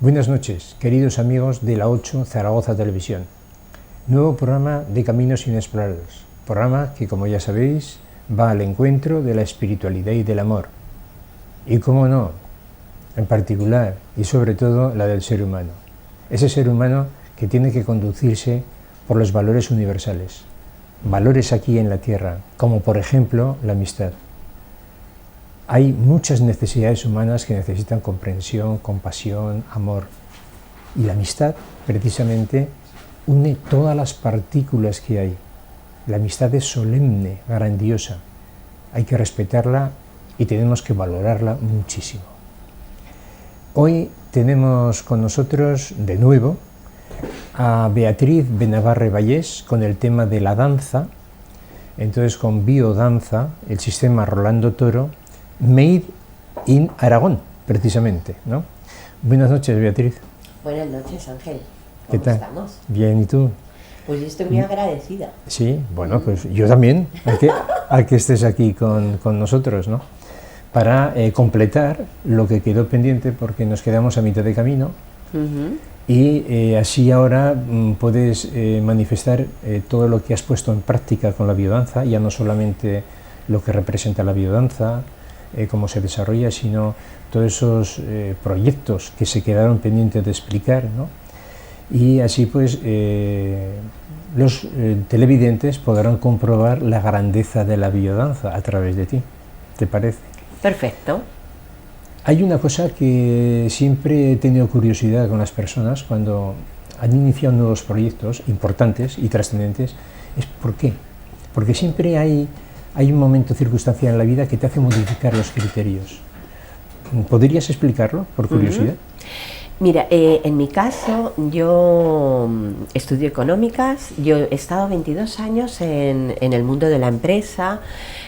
Buenas noches, queridos amigos de la 8 Zaragoza Televisión. Nuevo programa de Caminos Inexplorados. Programa que, como ya sabéis, va al encuentro de la espiritualidad y del amor. Y cómo no, en particular y sobre todo la del ser humano. Ese ser humano que tiene que conducirse por los valores universales. Valores aquí en la tierra, como por ejemplo la amistad. Hay muchas necesidades humanas que necesitan comprensión, compasión, amor. Y la amistad, precisamente, une todas las partículas que hay. La amistad es solemne, grandiosa. Hay que respetarla y tenemos que valorarla muchísimo. Hoy tenemos con nosotros, de nuevo, a Beatriz Benavarre Vallés con el tema de la danza. Entonces, con biodanza, el sistema Rolando Toro, Made in Aragón, precisamente, ¿no? Buenas noches, Beatriz. Buenas noches, Ángel. ¿Qué tal? Estamos? Bien, ¿y tú? Pues yo estoy muy agradecida. Sí, bueno, pues yo también, a que estés aquí con nosotros, ¿no? Para completar lo que quedó pendiente, porque nos quedamos a mitad de camino, y así ahora puedes manifestar todo lo que has puesto en práctica con la biodanza, ya no solamente lo que representa la biodanza, cómo se desarrolla, sino todos esos proyectos que se quedaron pendientes de explicar, ¿no? Y así pues los televidentes podrán comprobar la grandeza de la biodanza a través de ti. ¿Te parece? Perfecto. Hay una cosa que siempre he tenido curiosidad con las personas cuando han iniciado nuevos proyectos importantes y trascendentes, es ¿por qué? Porque siempre hay un momento circunstancial en la vida que te hace modificar los criterios. ¿Podrías explicarlo, por curiosidad? Mira, en mi caso, yo estudio económicas, yo he estado 22 años en el mundo de la empresa,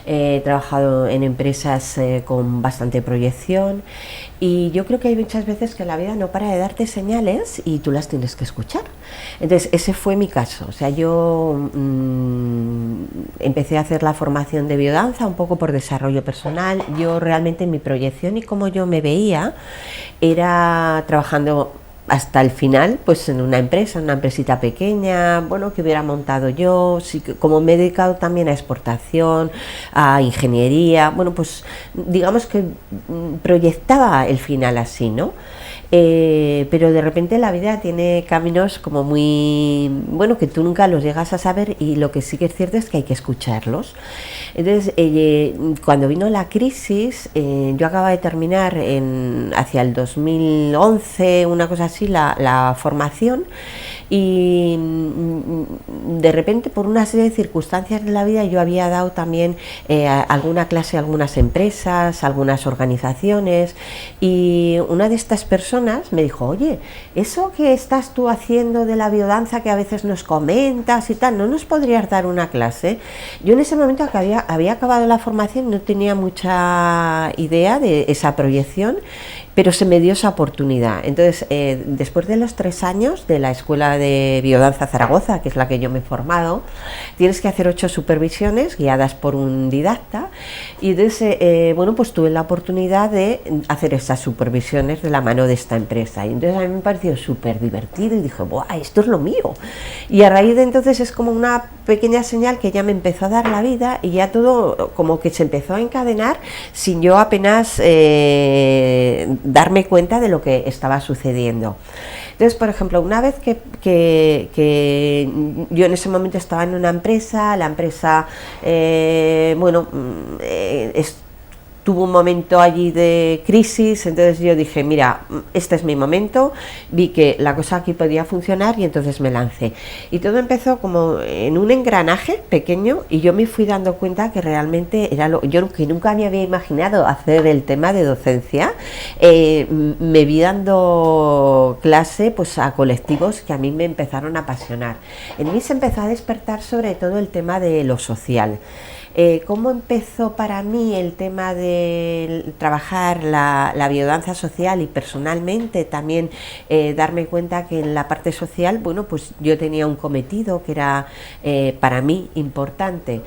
he trabajado en empresas con bastante proyección y yo creo que hay muchas veces que la vida no para de darte señales y tú las tienes que escuchar. Entonces, ese fue mi caso. O sea, yo empecé a hacer la formación de biodanza un poco por desarrollo personal. Yo realmente mi proyección y cómo yo me veía era trabajando hasta el final, pues en una empresa, una empresita pequeña, bueno, que hubiera montado yo, sí, como me he dedicado también a exportación, a ingeniería, bueno, pues digamos que proyectaba el final así, ¿no? Pero de repente la vida tiene caminos como muy, bueno, que tú nunca los llegas a saber y lo que sí que es cierto es que hay que escucharlos. Entonces, cuando vino la crisis, yo acababa de terminar hacia el 2011, una cosa así, la formación, y de repente por una serie de circunstancias de la vida yo había dado también alguna clase a algunas empresas, algunas organizaciones, y una de estas personas me dijo: oye, eso que estás tú haciendo de la biodanza que a veces nos comentas y tal, ¿no nos podrías dar una clase? Yo en ese momento que había acabado la formación no tenía mucha idea de esa proyección, pero se me dio esa oportunidad. Entonces, después de los 3 años de la Escuela de Biodanza Zaragoza, que es la que yo me he formado, tienes que hacer 8 supervisiones guiadas por un didacta, y entonces, bueno, pues tuve la oportunidad de hacer esas supervisiones de la mano de esta empresa, y entonces a mí me pareció súper divertido y dije: ¡buah, esto es lo mío! Y a raíz de entonces es como una pequeña señal que ya me empezó a dar la vida y ya todo como que se empezó a encadenar sin yo apenas darme cuenta de lo que estaba sucediendo. Entonces, por ejemplo, una vez que yo en ese momento estaba en una empresa, la empresa, bueno, tuvo un momento allí de crisis, entonces yo dije: mira, este es mi momento, vi que la cosa aquí podía funcionar y entonces me lancé. Y todo empezó como en un engranaje pequeño y yo me fui dando cuenta que realmente era yo que nunca me había imaginado hacer el tema de docencia. Me vi dando clase pues a colectivos que a mí me empezaron a apasionar. En mí se empezó a despertar sobre todo el tema de lo social. ¿Cómo empezó para mí el tema de trabajar la biodanza social y personalmente también darme cuenta que en la parte social, bueno, pues yo tenía un cometido que era para mí importante,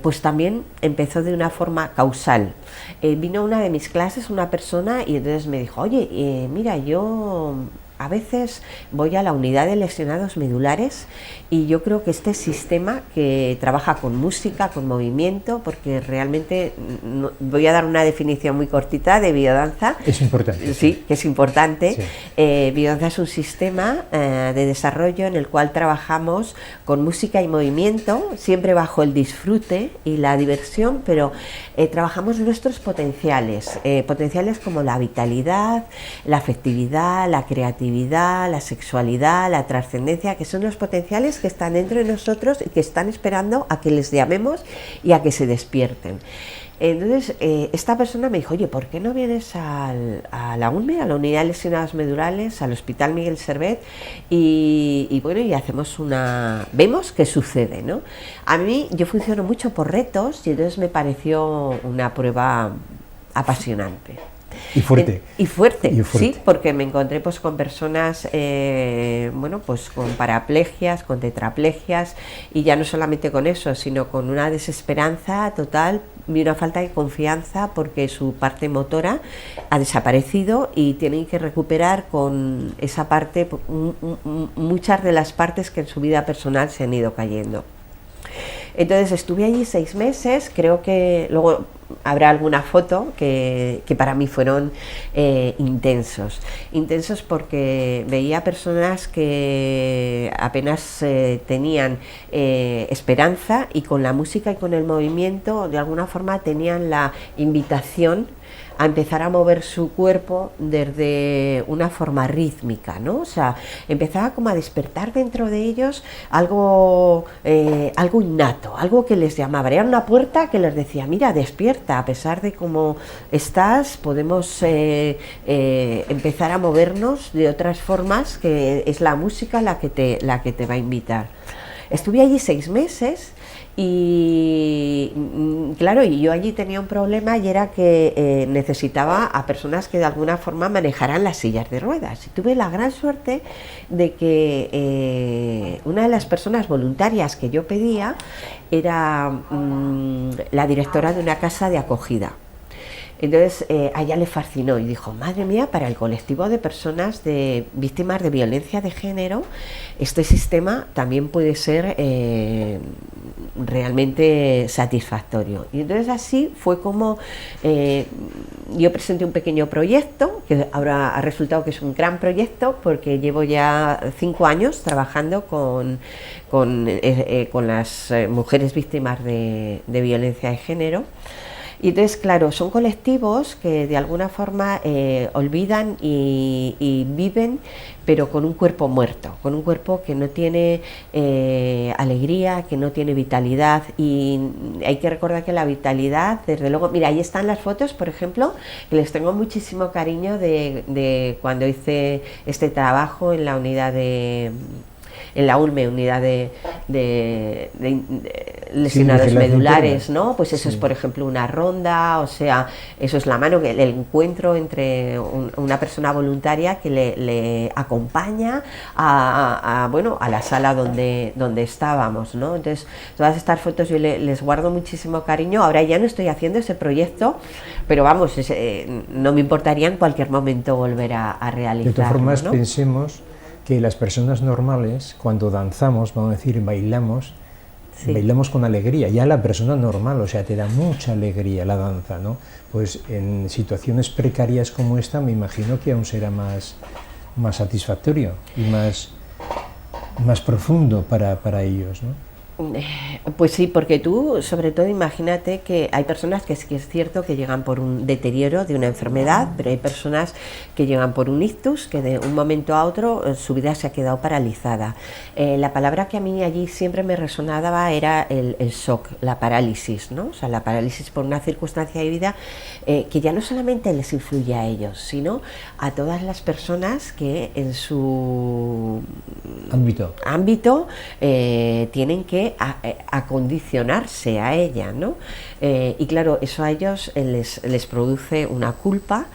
pues también empezó de una forma causal. Vino a una de mis clases una persona y entonces me dijo, oye, mira, yo a veces voy a la unidad de lesionados medulares y yo creo que este sistema que trabaja con música, con movimiento, porque realmente voy a dar una definición muy cortita de biodanza. Es importante. Sí, que es importante. Sí. Biodanza es un sistema de desarrollo en el cual trabajamos con música y movimiento, siempre bajo el disfrute y la diversión, pero trabajamos nuestros potenciales, potenciales como la vitalidad, la afectividad, la creatividad, la sexualidad, la trascendencia, que son los potenciales que están dentro de nosotros y que están esperando a que les llamemos y a que se despierten. Entonces, esta persona me dijo, oye, ¿por qué no vienes a la UNME, a la Unidad de Lesionados Medulares, al Hospital Miguel Servet? Y bueno, y hacemos vemos qué sucede, ¿no? A mí, yo funciono mucho por retos y entonces me pareció una prueba apasionante. Y fuerte. Y fuerte, sí, porque me encontré pues con personas, bueno, pues con paraplegias, con tetraplegias, y ya no solamente con eso, sino con una desesperanza total y una falta de confianza porque su parte motora ha desaparecido y tienen que recuperar con esa parte muchas de las partes que en su vida personal se han ido cayendo. Entonces estuve allí 6 meses, creo que luego habrá alguna foto que para mí fueron intensos porque veía personas que apenas tenían esperanza y con la música y con el movimiento de alguna forma tenían la invitación a empezar a mover su cuerpo desde una forma rítmica, ¿no? O sea, empezaba como a despertar dentro de ellos algo innato, algo que les llamaba. Era una puerta que les decía, mira, despierta, a pesar de cómo estás, podemos empezar a movernos de otras formas, que es la música la que te va a invitar. Estuve allí 6 meses. Y claro, y yo allí tenía un problema y era que necesitaba a personas que de alguna forma manejaran las sillas de ruedas. Y tuve la gran suerte de que una de las personas voluntarias que yo pedía era la directora de una casa de acogida. Entonces a ella le fascinó y dijo, madre mía, para el colectivo de personas víctimas de violencia de género, este sistema también puede ser realmente satisfactorio. Y entonces así fue como yo presenté un pequeño proyecto, que ahora ha resultado que es un gran proyecto, porque llevo ya 5 años trabajando con las mujeres víctimas de violencia de género. Y entonces, claro, son colectivos que de alguna forma olvidan y viven, pero con un cuerpo muerto, con un cuerpo que no tiene alegría, que no tiene vitalidad. Y hay que recordar que la vitalidad, desde luego, mira, ahí están las fotos, por ejemplo, que les tengo muchísimo cariño de cuando hice este trabajo en la unidad en la UNME, unidad de lesionados medulares, ¿no? Pues eso es, por ejemplo, una ronda, o sea, eso es la mano, el encuentro entre una persona voluntaria que le acompaña a la sala donde estábamos, ¿no? Entonces, todas estas fotos yo les guardo muchísimo cariño. Ahora ya no estoy haciendo ese proyecto, pero vamos, no me importaría en cualquier momento volver a realizarlo. De todas formas, ¿no? pensemos que las personas normales, cuando danzamos, vamos a decir, bailamos, sí, bailamos con alegría. Ya la persona normal, o sea, te da mucha alegría la danza, ¿no? Pues en situaciones precarias como esta, me imagino que aún será más satisfactorio y más profundo para ellos, ¿no? Pues sí, porque tú, sobre todo, imagínate que hay personas que sí que es cierto que llegan por un deterioro de una enfermedad, pero hay personas que llegan por un ictus, que de un momento a otro su vida se ha quedado paralizada. La palabra que a mí allí siempre me resonaba era el shock, la parálisis, ¿no? O sea, la parálisis por una circunstancia de vida que ya no solamente les influye a ellos, sino a todas las personas que en su ámbito tienen que de acondicionarse a ella, ¿no? Y claro, eso a ellos les produce una culpa,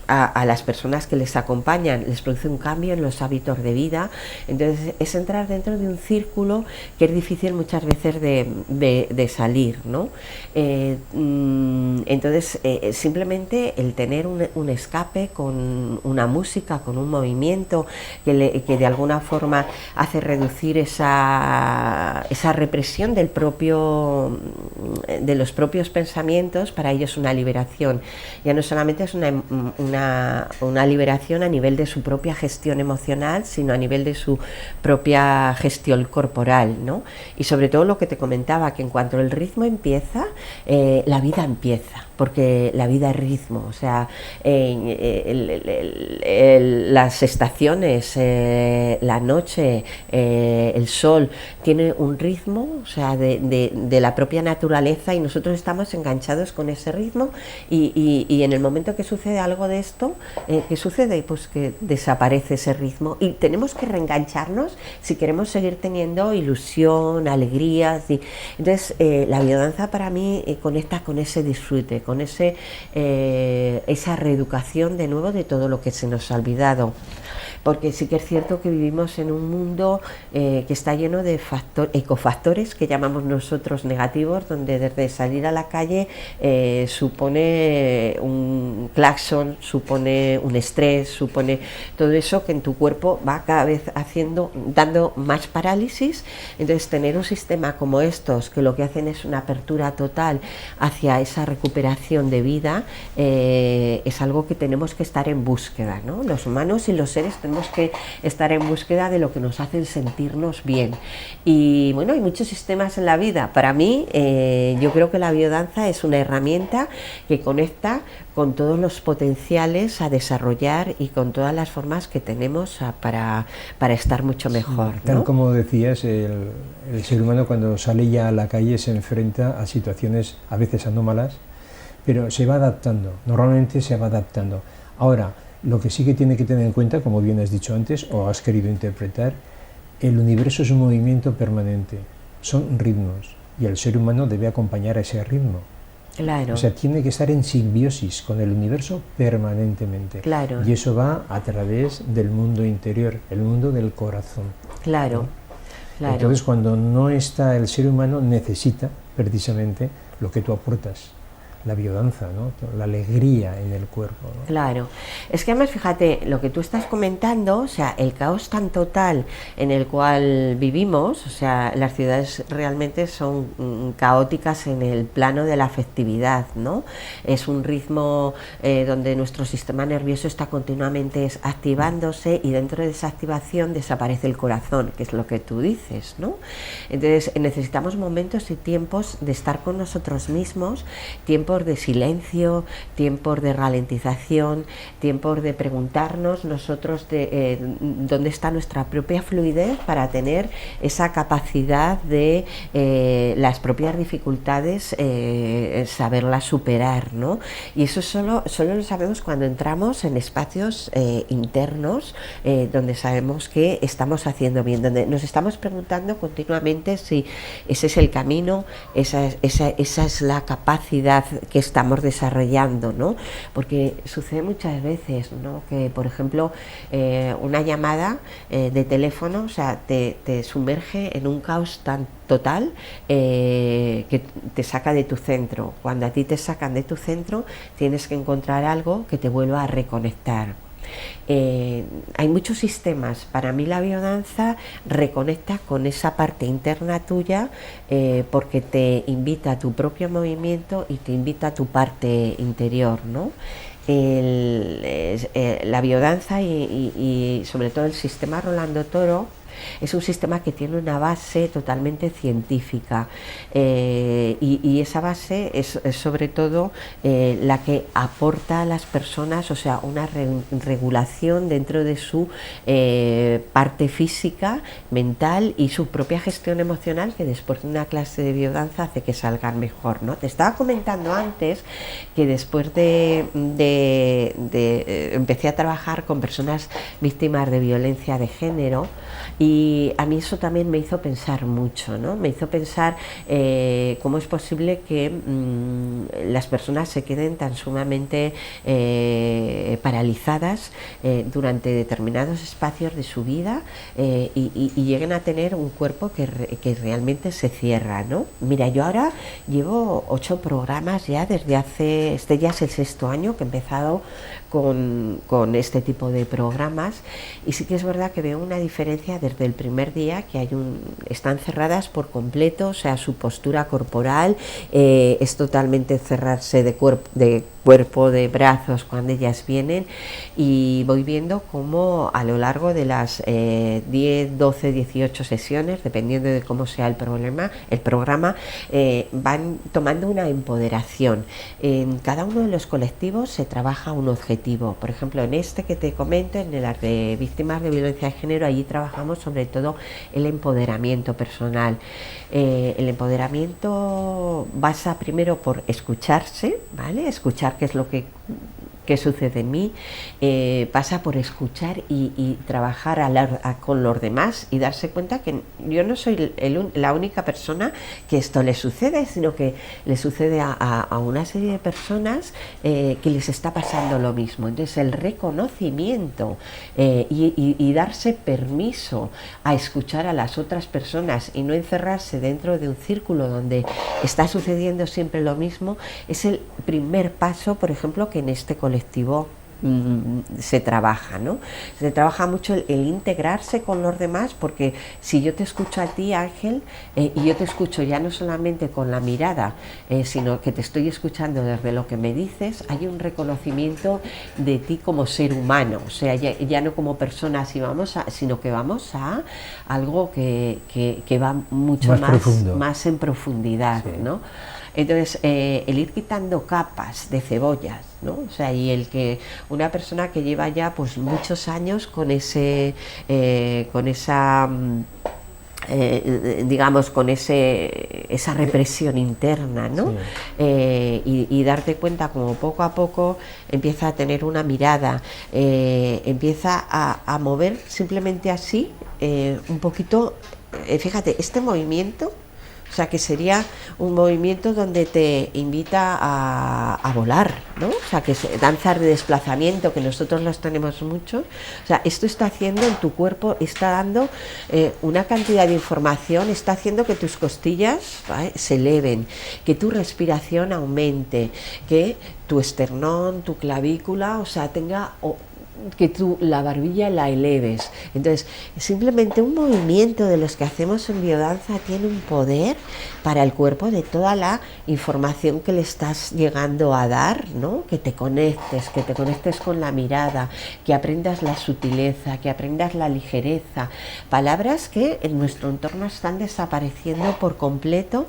a las personas que les acompañan les produce un cambio en los hábitos de vida. Entonces es entrar dentro de un círculo que es difícil muchas veces de salir, ¿no? Entonces simplemente el tener un escape con una música, con un movimiento que de alguna forma hace reducir esa represión de los propios pensamientos, para ellos una liberación. Ya no solamente es una liberación a nivel de su propia gestión emocional, sino a nivel de su propia gestión corporal, ¿no? Y sobre todo lo que te comentaba, que en cuanto el ritmo empieza, la vida empieza, porque la vida es ritmo. O sea, las estaciones, la noche, el sol, tiene un ritmo, o sea, de la propia naturaleza, y nosotros estamos enganchados con ese ritmo, y en el momento que sucede algo de esto, ¿qué sucede? Pues que desaparece ese ritmo y tenemos que reengancharnos si queremos seguir teniendo ilusión, alegrías. Entonces la biodanza para mí conecta con ese disfrute, con esa reeducación de nuevo de todo lo que se nos ha olvidado. Porque sí que es cierto que vivimos en un mundo que está lleno de ecofactores, que llamamos nosotros negativos, donde desde salir a la calle supone un claxon, supone un estrés, supone todo eso que en tu cuerpo va cada vez dando más parálisis. Entonces tener un sistema como estos, que lo que hacen es una apertura total hacia esa recuperación de vida, es algo que tenemos que estar en búsqueda, ¿no? Los humanos y los seres tenemos que estar en búsqueda de lo que nos hacen sentirnos bien. Y bueno, hay muchos sistemas en la vida. Para mí, yo creo que la biodanza es una herramienta que conecta con todos los potenciales a desarrollar y con todas las formas que tenemos para estar mucho mejor, ¿no? Tal como decías, el ser humano cuando sale ya a la calle se enfrenta a situaciones a veces anómalas, pero se va adaptando, normalmente se va adaptando. Ahora, lo que sí que tiene que tener en cuenta, como bien has dicho antes, o has querido interpretar, el universo es un movimiento permanente, son ritmos, y el ser humano debe acompañar a ese ritmo. Claro. O sea, tiene que estar en simbiosis con el universo permanentemente. Claro. Y eso va a través del mundo interior, el mundo del corazón. Claro. ¿No? Claro. Entonces, cuando no está el ser humano, necesita precisamente lo que tú aportas. La biodanza, ¿no? La alegría en el cuerpo, ¿no? Claro, es que además fíjate lo que tú estás comentando, o sea, el caos tan total en el cual vivimos, o sea, las ciudades realmente son caóticas en el plano de la afectividad, ¿no? Es un ritmo donde nuestro sistema nervioso está continuamente activándose, y dentro de esa activación desaparece el corazón, que es lo que tú dices, ¿no? Entonces necesitamos momentos y tiempos de estar con nosotros mismos, tiempos de silencio, tiempos de ralentización, tiempos de preguntarnos nosotros dónde está nuestra propia fluidez, para tener esa capacidad de las propias dificultades saberlas superar, ¿no? Y eso solo lo sabemos cuando entramos en espacios internos, donde sabemos que estamos haciendo bien, donde nos estamos preguntando continuamente si ese es el camino, esa es la capacidad que estamos desarrollando, ¿no? Porque sucede muchas veces, ¿no? Que, por ejemplo, una llamada de teléfono, o sea, te sumerge en un caos tan total que te saca de tu centro. Cuando a ti te sacan de tu centro, tienes que encontrar algo que te vuelva a reconectar. Hay muchos sistemas. Para mí la biodanza reconecta con esa parte interna tuya, porque te invita a tu propio movimiento y te invita a tu parte interior, ¿no? La biodanza y sobre todo el sistema Rolando Toro es un sistema que tiene una base totalmente científica, y esa base es sobre todo la que aporta a las personas, o sea, una regulación dentro de su parte física, mental y su propia gestión emocional, que después de una clase de biodanza hace que salgan mejor, ¿no? Te estaba comentando antes que después empecé a trabajar con personas víctimas de violencia de género, y Y a mí eso también me hizo pensar mucho, ¿no? Me hizo pensar cómo es posible que las personas se queden tan sumamente paralizadas durante determinados espacios de su vida y lleguen a tener un cuerpo que realmente se cierra, ¿no? Mira, yo ahora llevo 8 programas ya desde hace, este ya es el 6.º año que he empezado con este tipo de programas, y sí que es verdad que veo una diferencia desde el primer día, que están cerradas por completo, o sea, su postura corporal es totalmente cerrarse de cuerpo, de brazos cuando ellas vienen, y voy viendo cómo a lo largo de las 10, 12, 18 sesiones, dependiendo de cómo sea el programa, van tomando una empoderación. En cada uno de los colectivos se trabaja un objetivo. Por ejemplo, en este que te comento, en el de víctimas de violencia de género, allí trabajamos sobre todo el empoderamiento personal. El empoderamiento pasa primero por escucharse, ¿vale? Escuchar qué es lo que sucede en mí, pasa por escuchar y trabajar con los demás y darse cuenta que yo no soy la única persona que esto le sucede, sino que le sucede a una serie de personas que les está pasando lo mismo. Entonces el reconocimiento y darse permiso a escuchar a las otras personas y no encerrarse dentro de un círculo donde está sucediendo siempre lo mismo, es el primer paso, por ejemplo, que en este colectivo se trabaja, ¿no? Se trabaja mucho el integrarse con los demás, porque si yo te escucho a ti, Ángel, y yo te escucho ya no solamente con la mirada, sino que te estoy escuchando desde lo que me dices, hay un reconocimiento de ti como ser humano, o sea, ya no como persona, sino que vamos a algo que va mucho más en profundidad, sí, ¿no? Entonces, el ir quitando capas de cebollas, ¿no? O sea, y el que una persona que lleva ya pues muchos años con esa digamos, con esa represión interna, ¿no? Sí. Y darte cuenta como poco a poco empieza a tener una mirada, empieza a mover simplemente así, un poquito, fíjate, este movimiento. O sea, que sería un movimiento donde te invita a volar, ¿no? O sea, que danzas de desplazamiento, que nosotros los tenemos muchos. O sea, esto está haciendo en tu cuerpo, está dando una cantidad de información, está haciendo que tus costillas, ¿vale?, se eleven, que tu respiración aumente, que tu esternón, tu clavícula, o sea, tenga... que tú la barbilla la eleves. Entonces, simplemente un movimiento de los que hacemos en biodanza tiene un poder para el cuerpo de toda la información que le estás llegando a dar, ¿no? Que te conectes con la mirada, que aprendas la sutileza, que aprendas la ligereza, palabras que en nuestro entorno están desapareciendo por completo.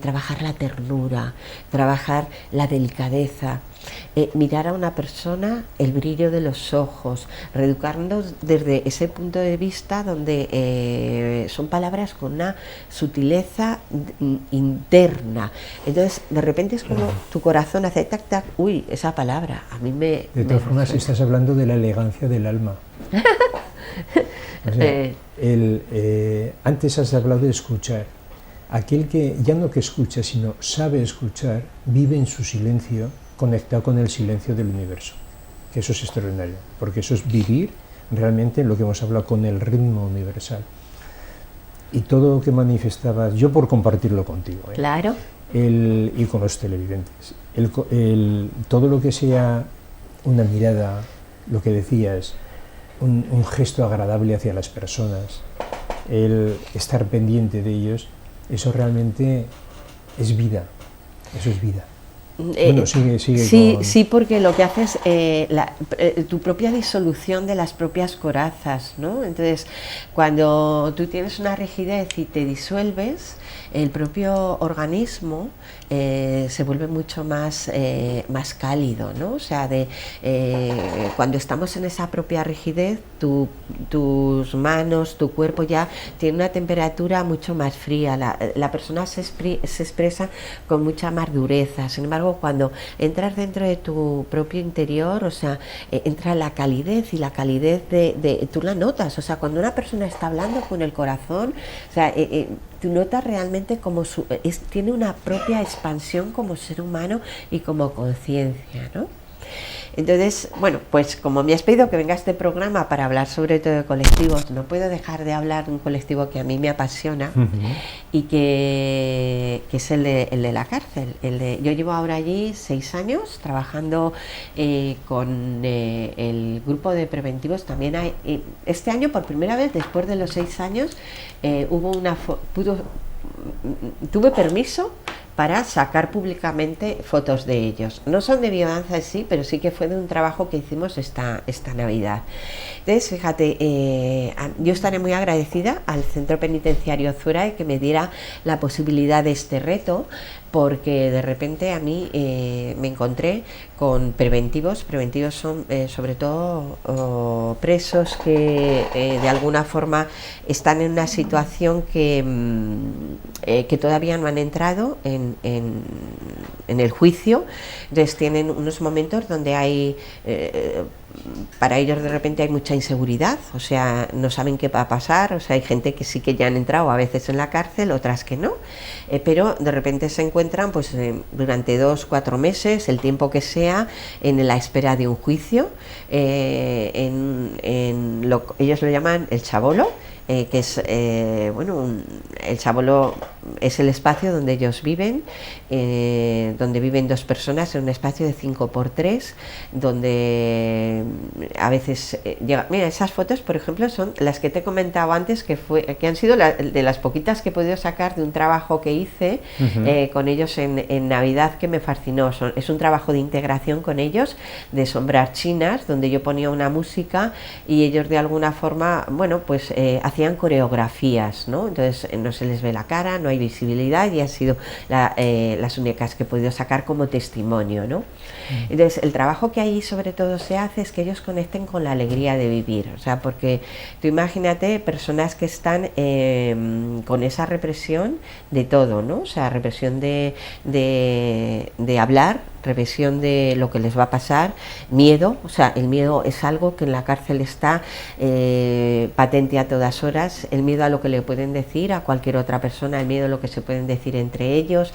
Trabajar la ternura, trabajar la delicadeza, mirar a una persona, el brillo de los ojos, reeducarnos desde ese punto de vista donde son palabras con una sutileza interna. Entonces, de repente es como tu corazón hace tac tac, uy, esa palabra, a mí me... De todas formas, estás hablando de la elegancia del alma. O sea, antes has hablado de escuchar. Aquel que ya no que escucha, sino sabe escuchar, vive en su silencio, conectado con el silencio del universo, que eso es extraordinario, porque eso es vivir realmente lo que hemos hablado con el ritmo universal. Y todo lo que manifestabas, yo por compartirlo contigo, claro, y con los televidentes, todo lo que sea una mirada, lo que decías, un gesto agradable hacia las personas, el estar pendiente de ellos, eso realmente es vida, eso es vida. Bueno, sigue sí, sí, porque lo que hace es tu propia disolución de las propias corazas, ¿no? Entonces, cuando tú tienes una rigidez y te disuelves, el propio organismo se vuelve mucho más cálido, ¿no? O sea, cuando estamos en esa propia rigidez, tus manos, tu cuerpo ya tiene una temperatura mucho más fría, la persona se expresa con mucha más dureza. Sin embargo, embargo, cuando entras dentro de tu propio interior, o sea, entra la calidez, y la calidez tú la notas, o sea, cuando una persona está hablando con el corazón, o sea, tú notas realmente como tiene una propia expansión como ser humano y como conciencia, ¿no? Entonces, bueno, pues como me has pedido que venga a este programa para hablar sobre todo de colectivos, no puedo dejar de hablar de un colectivo que a mí me apasiona y que es el de la cárcel. Yo llevo ahora allí 6 años trabajando con el grupo de preventivos. También hay, este año por primera vez, después de los 6 años, tuve permiso para sacar públicamente fotos de ellos. No son de biodanza en sí, pero sí que fue de un trabajo que hicimos esta Navidad. Entonces, fíjate, yo estaré muy agradecida al Centro Penitenciario Zuray que me diera la posibilidad de este reto, porque de repente a mí me encontré con preventivos. Preventivos son sobre todo presos que de alguna forma están en una situación que todavía no han entrado en el juicio. Entonces tienen unos momentos donde hay para ellos de repente hay mucha inseguridad, o sea, no saben qué va a pasar, o sea, hay gente que sí que ya han entrado a veces en la cárcel, otras que no, pero de repente se encuentran pues durante 2-4 meses, el tiempo que sea, en la espera de un juicio, ellos lo llaman el chabolo, que es, el chabolo es el espacio donde ellos viven, donde viven 2 personas en un espacio de 5x3, donde a veces llega. Mira, esas fotos, por ejemplo, son las que te he comentado antes, que han sido de las poquitas que he podido sacar de un trabajo que hice con ellos en Navidad, que me fascinó. Es un trabajo de integración con ellos, de sombras chinas, donde yo ponía una música y ellos de alguna forma, bueno, pues hacían coreografías, ¿no? Entonces no se les ve la cara, no hay visibilidad, y han sido las únicas que he podido sacar como testimonio, ¿no? Entonces el trabajo que ahí sobre todo se hace es que ellos conecten con la alegría de vivir, o sea, porque tú imagínate personas que están con esa represión de todo, ¿no? O sea, represión de hablar, represión de lo que les va a pasar, miedo, o sea, el miedo es algo que en la cárcel está patente a todas horas, el miedo a lo que le pueden decir a cualquier otra persona, el miedo a lo que se pueden decir entre ellos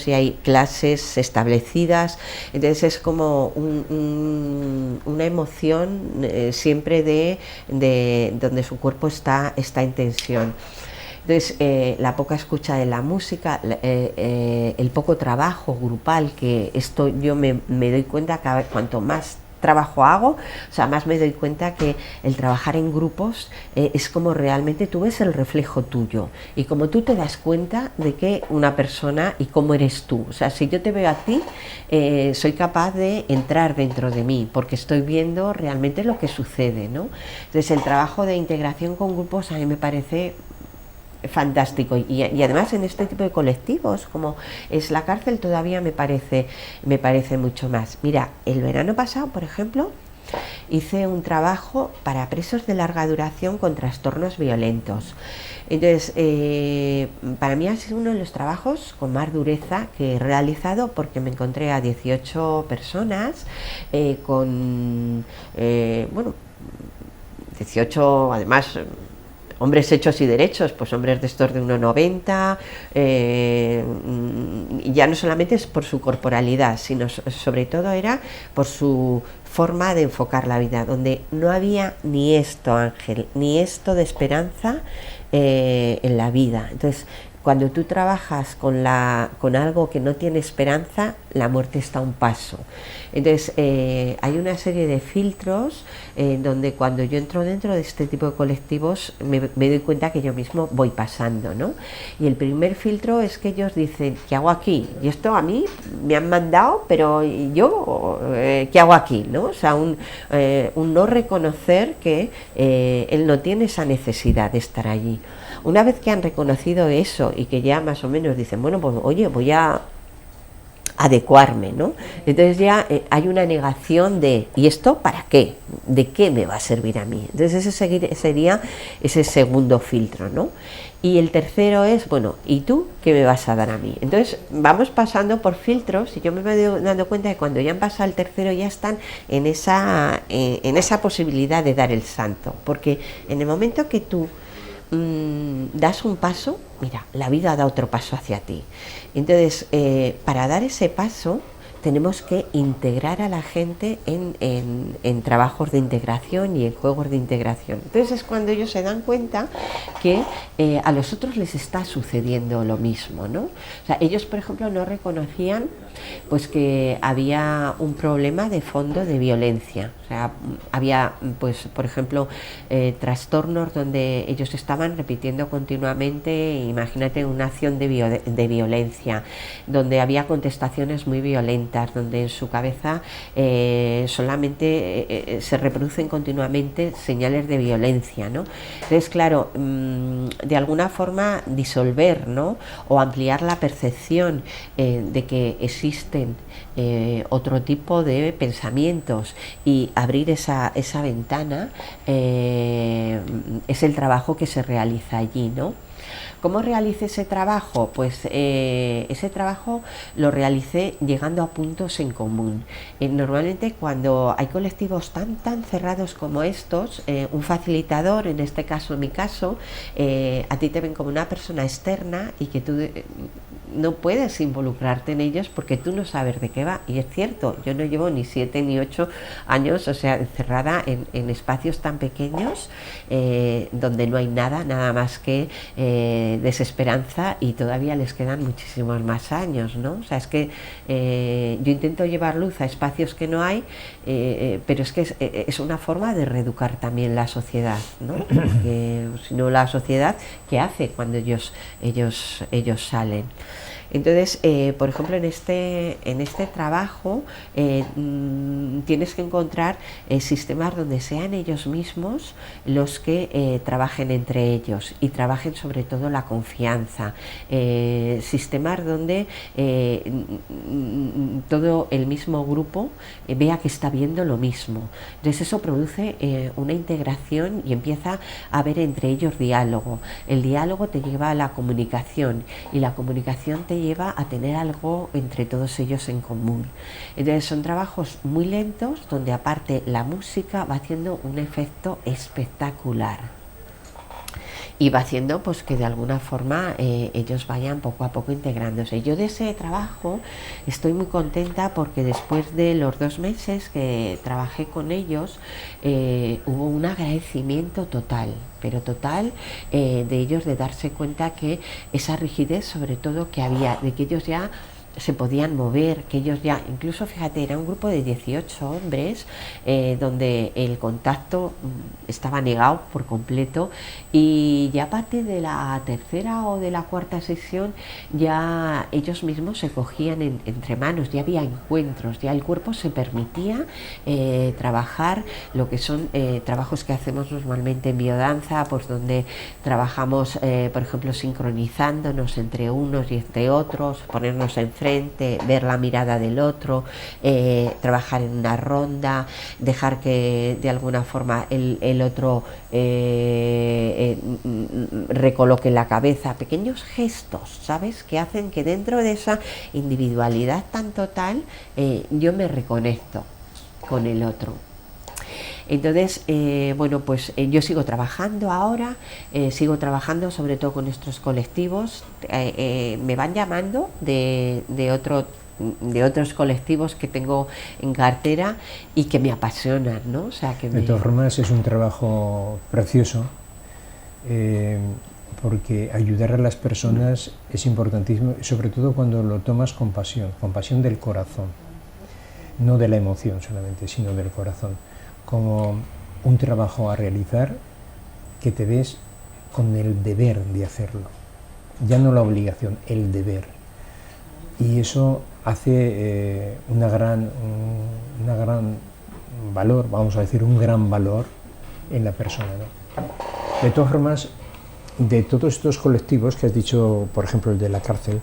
y hay clases establecidas. Entonces es como una emoción siempre de donde su cuerpo está en tensión. Entonces, la poca escucha de la música, el poco trabajo grupal, que esto yo me doy cuenta cada vez, cuanto más trabajo hago, o sea, más me doy cuenta que el trabajar en grupos es como realmente tú ves el reflejo tuyo, y como tú te das cuenta de que una persona y cómo eres tú, o sea, si yo te veo a ti, soy capaz de entrar dentro de mí, porque estoy viendo realmente lo que sucede, ¿no? Entonces el trabajo de integración con grupos a mí me parece fantástico, y además en este tipo de colectivos como es la cárcel todavía me parece mucho más. Mira, el verano pasado, por ejemplo, hice un trabajo para presos de larga duración con trastornos violentos. Entonces, para mí ha sido uno de los trabajos con más dureza que he realizado, porque me encontré a 18 personas con 18 además hombres hechos y derechos, pues hombres de estos de 1,90, y ya no solamente es por su corporalidad, sino sobre todo era por su forma de enfocar la vida, donde no había ni esto, Ángel, ni esto de esperanza en la vida. Entonces, cuando tú trabajas con algo que no tiene esperanza, la muerte está a un paso. Entonces, hay una serie de filtros donde cuando yo entro dentro de este tipo de colectivos me doy cuenta que yo mismo voy pasando, ¿no? Y el primer filtro es que ellos dicen, ¿qué hago aquí? Y esto a mí me han mandado, pero yo, ¿qué hago aquí? ¿No? O sea, un no reconocer que él no tiene esa necesidad de estar allí. Una vez que han reconocido eso y que ya más o menos dicen, bueno, pues oye, voy a adecuarme, ¿no? Entonces ya hay una negación de ¿y esto para qué? ¿De qué me va a servir a mí? Entonces ese sería ese segundo filtro, ¿no? Y el tercero es, bueno, ¿y tú qué me vas a dar a mí? Entonces vamos pasando por filtros y yo me voy dando cuenta que cuando ya han pasado el tercero ya están en esa posibilidad de dar el salto, porque en el momento que tú das un paso, mira, la vida da otro paso hacia ti. Entonces, para dar ese paso tenemos que integrar a la gente en trabajos de integración y en juegos de integración. Entonces es cuando ellos se dan cuenta que a los otros les está sucediendo lo mismo, ¿no? O sea, ellos, por ejemplo, no reconocían pues que había un problema de fondo de violencia. O sea, había, pues, por ejemplo, trastornos donde ellos estaban repitiendo continuamente, imagínate una acción de violencia, donde había contestaciones muy violentas, donde en su cabeza solamente se reproducen continuamente señales de violencia, ¿no? Entonces, claro, de alguna forma disolver, ¿no? O ampliar la percepción de que existen otro tipo de pensamientos y abrir esa ventana es el trabajo que se realiza allí, ¿no? ¿Cómo realicé ese trabajo? Pues ese trabajo lo realicé llegando a puntos en común. Normalmente cuando hay colectivos tan cerrados como estos, un facilitador, en este caso, en mi caso, a ti te ven como una persona externa y que tú no puedes involucrarte en ellos porque tú no sabes de qué va. Y es cierto, yo no llevo ni 7 ni 8 años, o sea, encerrada en espacios tan pequeños donde no hay nada más que desesperanza, y todavía les quedan muchísimos más años, ¿no? O sea, es que yo intento llevar luz a espacios que no hay, pero es que es una forma de reeducar también la sociedad, ¿no? Porque si no, la sociedad, ¿qué hace cuando ellos salen? Entonces, por ejemplo, en este trabajo tienes que encontrar sistemas donde sean ellos mismos los que trabajen entre ellos y trabajen sobre todo la confianza, sistemas donde todo el mismo grupo vea que está viendo lo mismo. Entonces eso produce una integración y empieza a haber entre ellos diálogo. El diálogo te lleva a la comunicación y la comunicación te lleva a tener algo entre todos ellos en común. Entonces son trabajos muy lentos donde aparte la música va haciendo un efecto espectacular y va haciendo pues que de alguna forma ellos vayan poco a poco integrándose. Yo de ese trabajo estoy muy contenta porque después de los 2 meses que trabajé con ellos hubo un agradecimiento total, pero total, de ellos, de darse cuenta que esa rigidez sobre todo que había, de que ellos ya se podían mover, que ellos ya, incluso fíjate, era un grupo de 18 hombres donde el contacto estaba negado por completo, y ya a partir de la tercera o de la cuarta sesión ya ellos mismos se cogían entre manos, ya había encuentros, ya el cuerpo se permitía trabajar lo que son trabajos que hacemos normalmente en biodanza, pues donde trabajamos, por ejemplo, sincronizándonos entre unos y entre otros, ponernos enfrente, ver la mirada del otro, trabajar en una ronda, dejar que de alguna forma el otro recoloque la cabeza, pequeños gestos, ¿sabes?, que hacen que dentro de esa individualidad tan total yo me reconecto con el otro. Entonces, bueno, pues yo sigo trabajando ahora, sigo trabajando sobre todo con estos colectivos, me van llamando de otros colectivos que tengo en cartera y que me apasionan, ¿no? O sea, que de todas formas es un trabajo precioso, porque ayudar a las personas es importantísimo, sobre todo cuando lo tomas con pasión del corazón, no de la emoción solamente, sino del corazón, como un trabajo a realizar que te ves con el deber de hacerlo, ya no la obligación, el deber, y eso hace un gran valor, vamos a decir, un gran valor en la persona, ¿no? De todas formas, de todos estos colectivos que has dicho, por ejemplo el de la cárcel,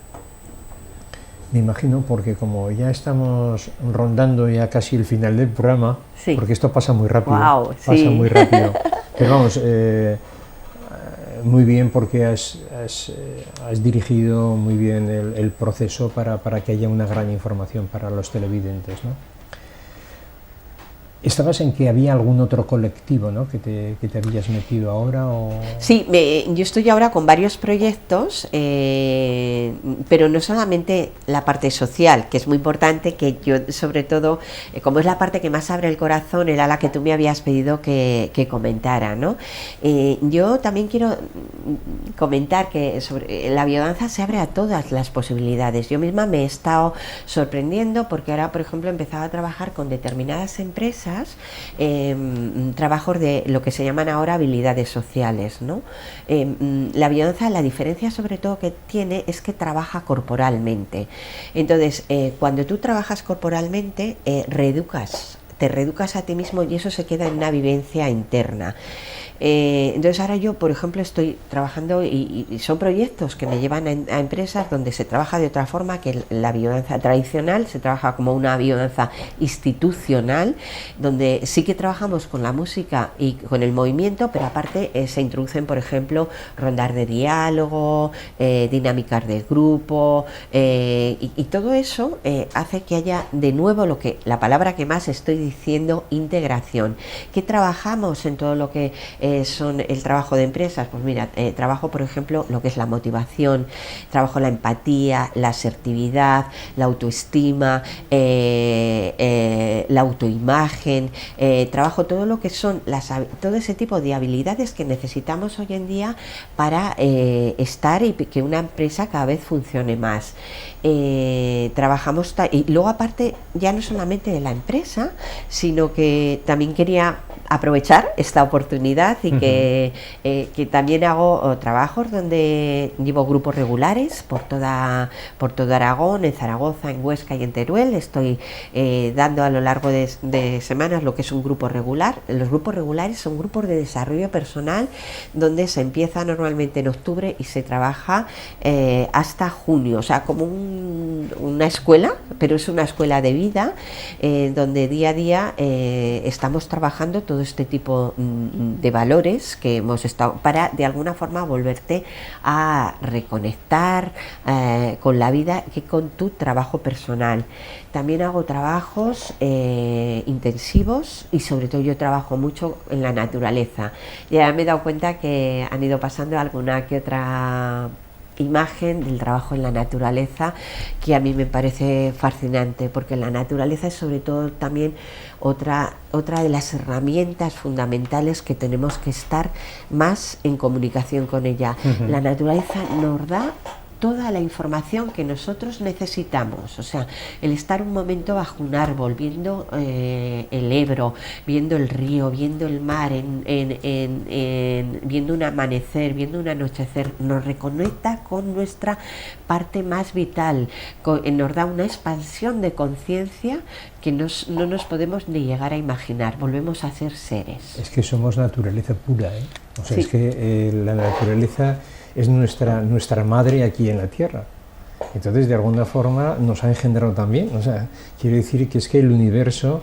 Me imagino, porque como ya estamos rondando ya casi el final del programa, sí. Porque esto pasa muy rápido, Wow, pasa sí. muy rápido. Pero vamos, muy bien, porque has dirigido muy bien el proceso para que haya una gran información para los televidentes, ¿no? ¿Estabas en que había algún otro colectivo, ¿no?, que te habías metido ahora? O... Sí, yo estoy ahora con varios proyectos, pero no solamente la parte social, que es muy importante, que yo sobre todo, como es la parte que más abre el corazón, era la que tú me habías pedido que comentara, ¿no? Yo también quiero comentar que sobre la biodanza se abre a todas las posibilidades. Yo misma me he estado sorprendiendo porque ahora, por ejemplo, he empezado a trabajar con determinadas empresas, trabajos de lo que se llaman ahora habilidades sociales, ¿no? La biodanza, la diferencia sobre todo que tiene es que trabaja corporalmente. Entonces, cuando tú trabajas corporalmente, te reeducas a ti mismo y eso se queda en una vivencia interna. Entonces ahora yo, por ejemplo, estoy trabajando y son proyectos que me llevan a empresas donde se trabaja de otra forma que la biodanza tradicional, se trabaja como una biodanza institucional, donde sí que trabajamos con la música y con el movimiento, pero aparte se introducen, por ejemplo, rondas de diálogo, dinámicas de grupo, y todo eso hace que haya de nuevo la palabra que más estoy diciendo, integración. ¿Qué trabajamos en todo lo que son el trabajo de empresas? Pues mira, trabajo, por ejemplo, lo que es la motivación, trabajo la empatía, la asertividad, la autoestima, la autoimagen, trabajo todo lo que son todo ese tipo de habilidades que necesitamos hoy en día para estar y que una empresa cada vez funcione más. Trabajamos y luego aparte ya no solamente de la empresa, sino que también quería aprovechar esta oportunidad y que también hago trabajos donde llevo grupos regulares por todo Aragón, en Zaragoza, en Huesca y en Teruel. Estoy dando a lo largo de semanas lo que es un grupo regular. Los grupos regulares son grupos de desarrollo personal donde se empieza normalmente en octubre y se trabaja hasta junio, o sea, como una escuela, pero es una escuela de vida donde día a día estamos trabajando todo este tipo de valores que hemos estado para de alguna forma volverte a reconectar con la vida y con tu trabajo personal. También hago trabajos intensivos y sobre todo yo trabajo mucho en la naturaleza. Ya me he dado cuenta que han ido pasando alguna que otra imagen del trabajo en la naturaleza que a mí me parece fascinante, porque la naturaleza es sobre todo también otra de las herramientas fundamentales que tenemos que estar más en comunicación con ella. La naturaleza nos da toda la información que nosotros necesitamos, o sea, el estar un momento bajo un árbol, viendo el Ebro, viendo el río, viendo el mar, viendo un amanecer, viendo un anochecer, nos reconecta con nuestra parte más vital, nos da una expansión de conciencia que no nos podemos ni llegar a imaginar, volvemos a ser seres. Es que somos naturaleza pura, ¿eh? O sea, sí. Es que la naturaleza es nuestra madre aquí en la Tierra. Entonces, de alguna forma, nos ha engendrado también. O sea, quiero decir que es que el universo,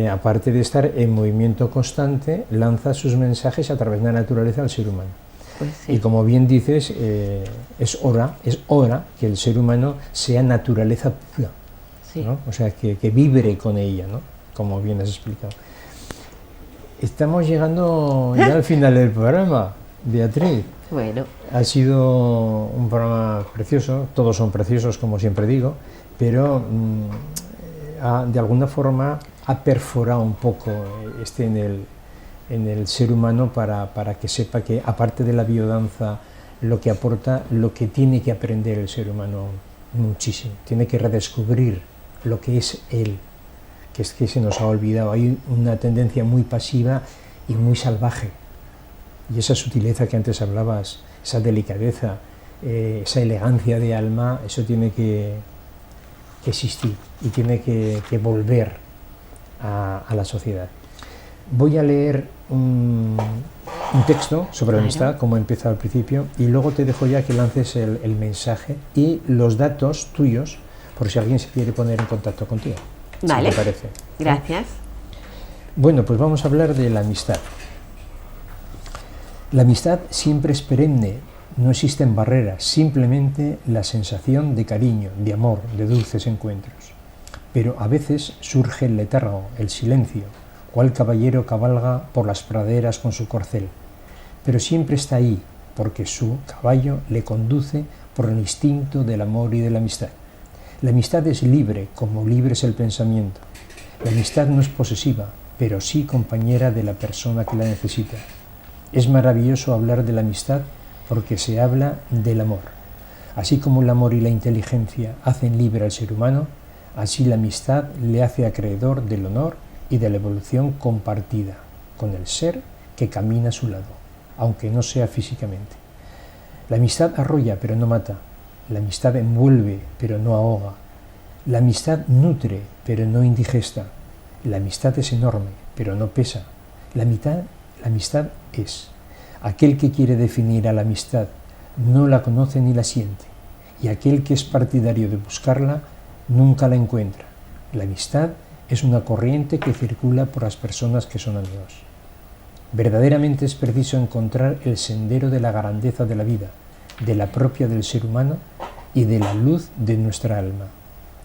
aparte de estar en movimiento constante, lanza sus mensajes a través de la naturaleza al ser humano. Pues sí. Y como bien dices, es hora que el ser humano sea naturaleza pura, sí. ¿no? O sea, que vibre con ella, ¿no? Como bien has explicado. Estamos llegando ya al final del programa, Beatriz. Bueno. Ha sido un programa precioso, todos son preciosos, como siempre digo, pero de alguna forma ha perforado un poco en el ser humano para que sepa que, aparte de la biodanza, lo que aporta, lo que tiene que aprender el ser humano muchísimo, tiene que redescubrir lo que es él, que es que se nos ha olvidado. Hay una tendencia muy pasiva y muy salvaje. Y esa sutileza que antes hablabas, esa delicadeza, esa elegancia de alma, eso tiene que existir y tiene que volver a la sociedad. Voy a leer un texto sobre la amistad, como empieza al principio, y luego te dejo ya que lances el mensaje y los datos tuyos por si alguien se quiere poner en contacto contigo. Vale, si te parece. gracias. Bueno, pues vamos a hablar de la amistad. La amistad siempre es perenne, no existen barreras, simplemente la sensación de cariño, de amor, de dulces encuentros. Pero a veces surge el letargo, el silencio, cual caballero cabalga por las praderas con su corcel. Pero siempre está ahí, porque su caballo le conduce por el instinto del amor y de la amistad. La amistad es libre, como libre es el pensamiento. La amistad no es posesiva, pero sí compañera de la persona que la necesita. Es maravilloso hablar de la amistad porque se habla del amor. Así como el amor y la inteligencia hacen libre al ser humano, así la amistad le hace acreedor del honor y de la evolución compartida con el ser que camina a su lado, aunque no sea físicamente. La amistad arrolla pero no mata, la amistad envuelve pero no ahoga, la amistad nutre pero no indigesta, la amistad es enorme pero no pesa, la amistad es. Aquel que quiere definir a la amistad no la conoce ni la siente, y aquel que es partidario de buscarla nunca la encuentra. La amistad es una corriente que circula por las personas que son amigos. Verdaderamente es preciso encontrar el sendero de la grandeza de la vida, de la propia del ser humano y de la luz de nuestra alma.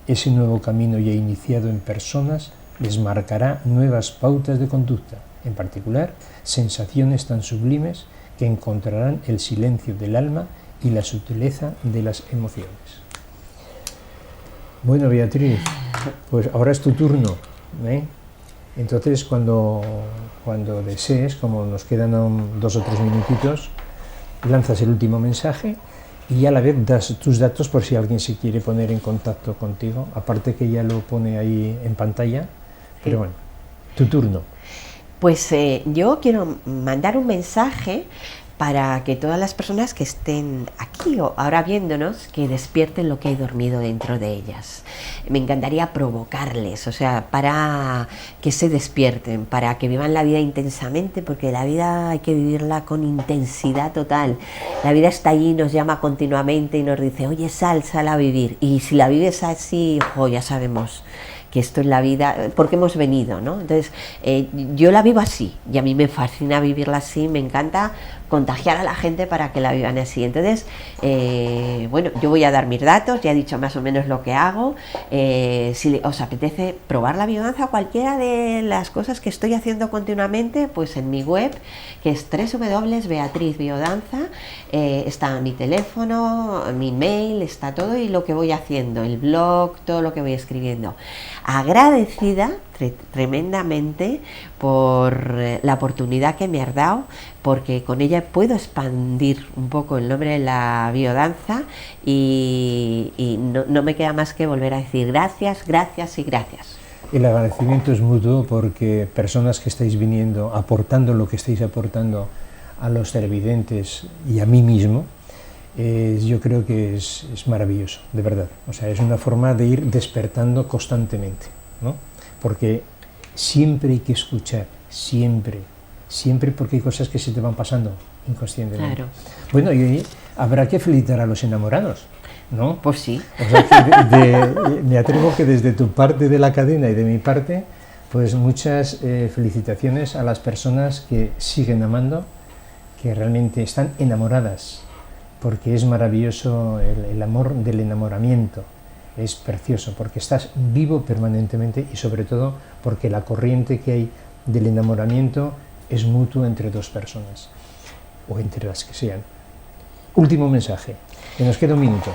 Ese nuevo camino ya iniciado en personas les marcará nuevas pautas de conducta, en particular sensaciones tan sublimes que encontrarán el silencio del alma y la sutileza de las emociones. Bueno, Beatriz, pues ahora es tu turno, ¿eh? Entonces cuando desees, como nos quedan aún 2 o 3 minutitos, lanzas el último mensaje y a la vez das tus datos por si alguien se quiere poner en contacto contigo, aparte que ya lo pone ahí en pantalla, pero bueno, tu turno. Pues yo quiero mandar un mensaje para que todas las personas que estén aquí o ahora viéndonos, que despierten lo que hay dormido dentro de ellas. Me encantaría provocarles, o sea, para que se despierten, para que vivan la vida intensamente, porque la vida hay que vivirla con intensidad total. La vida está allí, nos llama continuamente y nos dice, oye, sal a vivir. Y si la vives así, ya sabemos que esto es la vida, porque hemos venido, ¿no? Entonces, yo la vivo así, y a mí me fascina vivirla así, me encanta contagiar a la gente para que la vivan así. Entonces, bueno, yo voy a dar mis datos, ya he dicho más o menos lo que hago. Si os apetece probar la biodanza, cualquiera de las cosas que estoy haciendo continuamente, pues en mi web, que es www.beatrizbiodanza, está mi teléfono, mi mail, está todo y lo que voy haciendo, el blog, todo lo que voy escribiendo. Agradecida tremendamente por la oportunidad que me has dado, porque con ella puedo expandir un poco el nombre de la biodanza y no me queda más que volver a decir gracias, gracias y gracias. El agradecimiento es mutuo porque personas que estáis viniendo, aportando lo que estáis aportando a los televidentes y a mí mismo, yo creo que es maravilloso, de verdad. O sea, es una forma de ir despertando constantemente, ¿no? Porque siempre hay que escuchar, siempre, porque hay cosas que se te van pasando inconscientemente. Claro. Bueno, y habrá que felicitar a los enamorados, ¿no? Pues sí. O sea, que me atrevo que desde tu parte de la cadena y de mi parte, pues muchas felicitaciones a las personas que siguen amando, que realmente están enamoradas, porque es maravilloso el amor del enamoramiento, es precioso, porque estás vivo permanentemente y sobre todo porque la corriente que hay del enamoramiento es mutuo entre 2 personas, o entre las que sean. Último mensaje, que nos queda 1 minuto.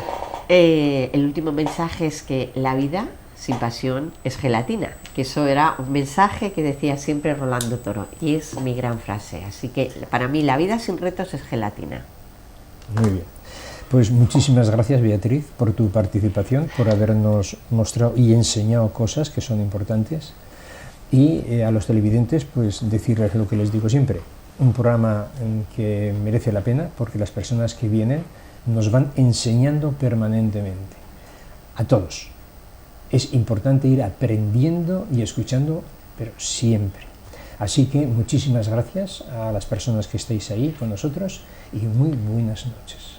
El último mensaje es que la vida sin pasión es gelatina, que eso era un mensaje que decía siempre Rolando Toro y es mi gran frase, así que para mí la vida sin retos es gelatina. Muy bien, pues muchísimas gracias, Beatriz, por tu participación, por habernos mostrado y enseñado cosas que son importantes, y a los televidentes pues decirles lo que les digo siempre, un programa que merece la pena porque las personas que vienen nos van enseñando permanentemente, a todos. Es importante ir aprendiendo y escuchando, pero siempre. Así que muchísimas gracias a las personas que estáis ahí con nosotros y muy buenas noches.